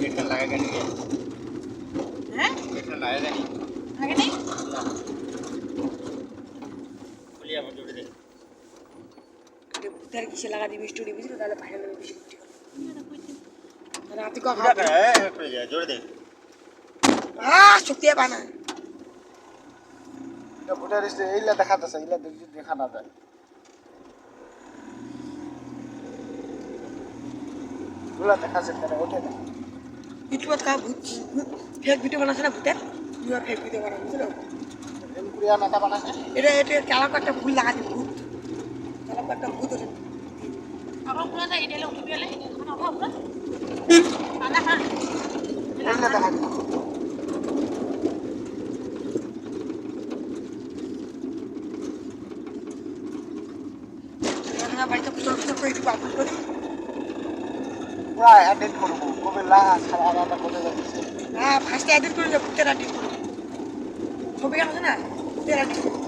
এটা লাগা নি হ্যাঁ এটা লাগা নি আগে নেই না বলি আমার জোরে দে ভূতের কিসে লাগা দিবি স্টোরি বুঝলি তাহলে বাইরে নেমে বেশি কুটি রাতে এটা করে যা জোরে দে শক্তি পায় না এটা ভোটার লিস্টে এইলা দেখাতেছে এইলা দেখা না যায় ওগুলা দেখাচ্ছে কেন ওঠে না ইউটিউবত কা ভূত ফেক ভিডিও বানাছে না ভূতের ইউর ফেক ভিডিও বানানো বুঝলো কুড়িয়া নাতা বানাচ্ছে এটা কালার একটা ফুল লাগা দিবি ভূত কালার একটা ভূত ওঠে apa pula dah ide lo video le mana apa pula ada kan এইলা দেখা বাড়িতে পুজো করে একটু আপলোড করি পুরা এডিট করবো কবে লাগা সারা আলাদা করে যাচ্ছে ফার্স্টে এডিট করে ভূতের এডিট করবো ছবি আছে না ভূতের এডিট